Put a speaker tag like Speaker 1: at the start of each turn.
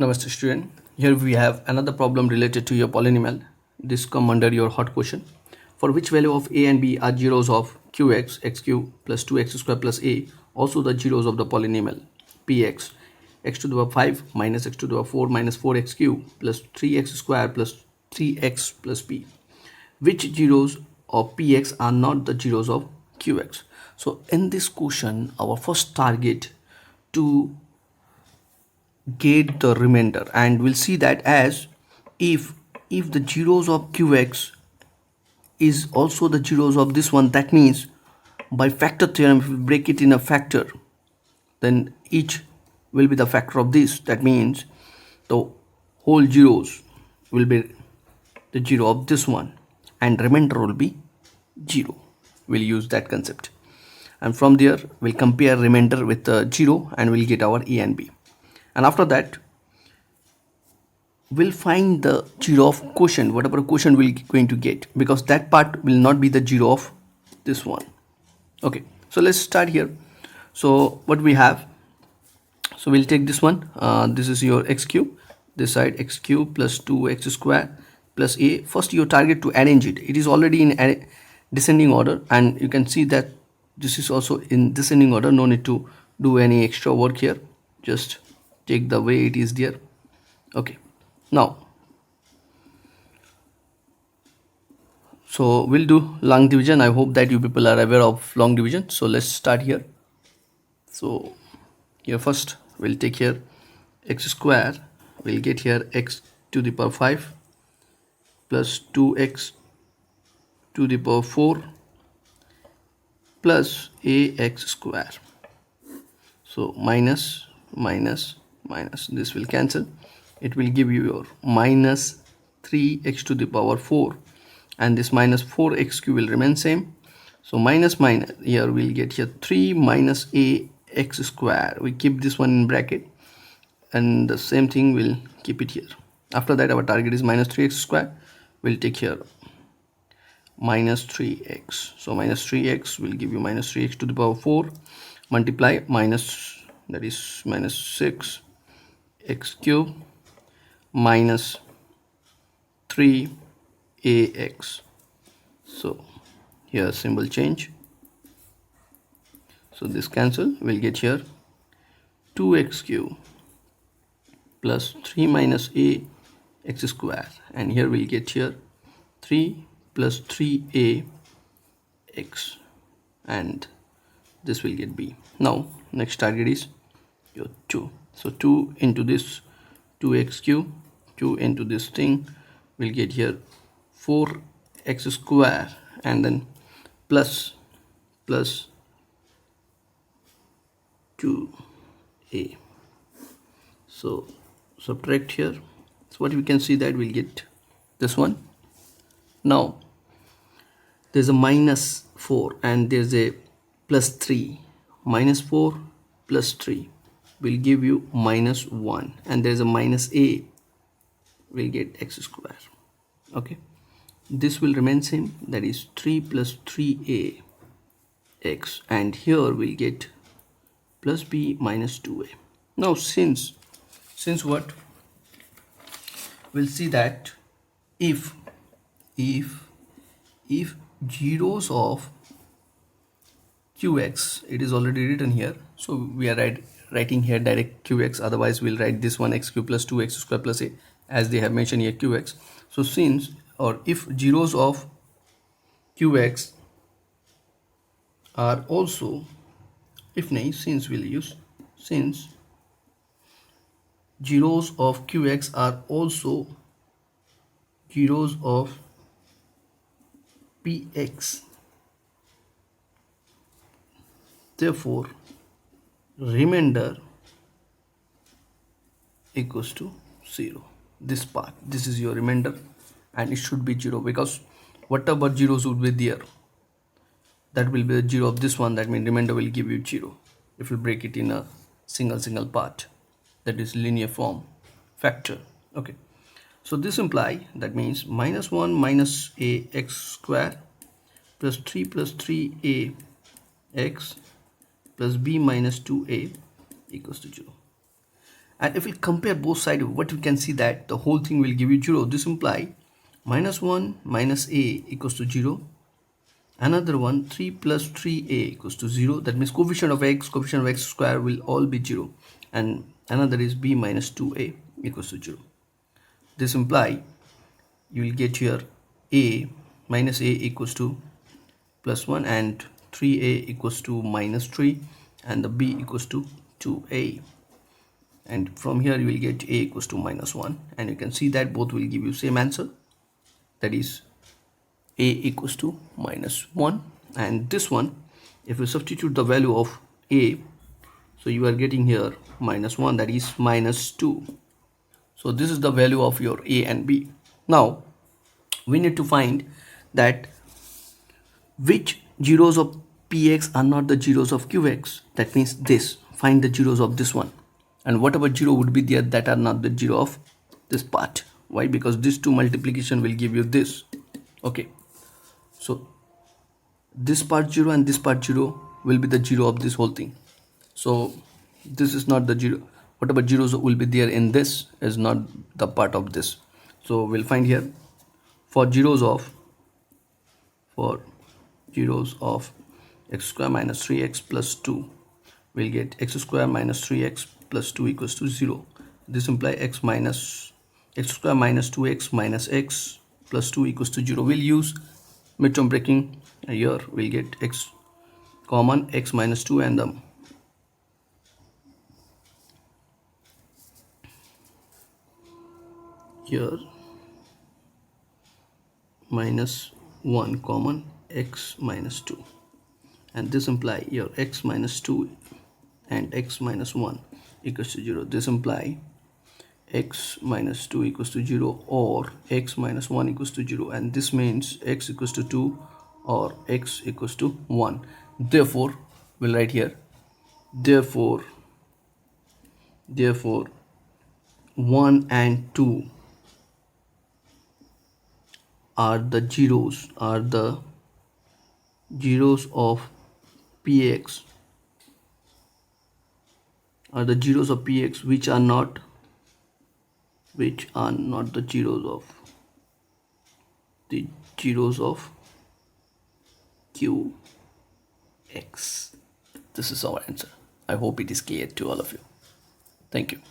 Speaker 1: Namaste student. Here we have another problem related to your polynomial. This come under your hot question. For which value of a and b are zeros of qx, x³ plus 2x² plus a, also the zeros of the polynomial px, x to the power 5 minus x to the power 4 minus 4x³ plus 3x² plus 3x plus b. Which zeros of px are not the zeros of qx? So in this question, our first target to get the remainder, and we'll see that as if the zeros of qx is also the zeros of this one, that means by factor theorem, if we break it in a factor, then each will be the factor of this. That means the whole zeros will be the zero of this one and remainder will be 0. We'll use that concept, and from there we'll compare remainder with the 0 and we'll get our a and b. And after that we'll find the zero of quotient, whatever quotient we're going to get, because that part will not be the zero of this one. Okay, so let's start here. So what we have, so we'll take this one, this is your x³, this side x³ plus 2x² plus a. First your target to arrange it. It is already in descending order, and you can see that this is also in descending order. No need to do any extra work here, just take the way it is there. Okay, now so we'll do long division. I hope that you people are aware of long division. So let's start here. So here first we'll take here x², we'll get here x to the power 5 plus 2x to the power 4 plus ax². So minus minus minus, this will cancel. It will give you your minus 3x to the power 4, and this minus 4x³ will remain same. So minus minus, here we'll get here 3 minus ax². We keep this one in bracket, and the same thing we'll keep it here. After that our target is minus 3x². We'll take here minus 3x. So minus 3x will give you minus 3x to the power 4 multiply minus, that is minus 6x³ minus 3ax. So here symbol change, so this cancel. We'll get here 2x³ plus 3 minus ax², and here we'll get here 3 plus 3ax, and this will get b. Now next target is your 2. So 2 into this 2x³, 2 into this thing, we'll get here 4x², and then plus 2a. So subtract here. So what we can see that we'll get this one. Now there's a minus 4 and there's a plus 3. Minus 4 plus 3 will give you minus 1, and there's a minus a, we'll get x². Okay, this will remain same, that is 3 plus 3a x, and here we'll get plus b minus 2a. Now since what, we'll see that if zeros of qx, it is already written here, so we are writing here direct qx, otherwise we'll write this one x³ plus 2x² plus a, as they have mentioned here qx. So since, or if zeros of qx are also, if nahi, since we'll use, since zeros of qx are also zeros of px, therefore remainder equals to 0. This part, this is your remainder, and it should be 0, because whatever zeros would be there, that will be the 0 of this one. That means remainder will give you 0 if you break it in a single part, that is linear form factor. Okay, so this imply, that means minus 1 minus ax² plus 3 plus 3ax plus b minus 2a equals to 0. And if we compare both sides, what we can see that the whole thing will give you 0. This implies -1 minus a equals to 0. Another one, 3 plus 3a equals to 0. That means coefficient of x square will all be 0. And another is b minus 2a equals to 0. This implies you will get here a minus a equals to plus 1 and 3a equals to minus 3 and the b equals to 2a. And from here you will get a equals to minus 1, and you can see that both will give you same answer, that is a equals to minus 1. And this one, if you substitute the value of a, so you are getting here minus 1, that is minus 2. So this is the value of your a and b. Now we need to find that which zeros of px are not the zeros of qx. That means this, find the zeros of this one, and whatever zero would be there that are not the zero of this part. Why? Because this 2 multiplication will give you this. Okay, so this part 0 and this part 0 will be the 0 of this whole thing. So this is not the 0. Whatever zeros will be there in this is not the part of this. So we'll find here for zeros of x square minus 3x plus 2, we'll get x square minus 3x plus 2 equals to 0. This implies x square minus 2x minus x plus 2 equals to 0. We'll use midterm breaking here. We'll get x common, x minus 2, and here minus 1 common, x minus 2, and this imply your x minus 2 and x minus 1 equals to 0. This imply x minus 2 equals to 0 or x minus 1 equals to 0, and this means x equals to 2 or x equals to 1. Therefore we'll write here, therefore 1 and 2 are the zeros of px, which are not the zeros of qx. This is our answer. I hope it is clear to all of you. Thank you.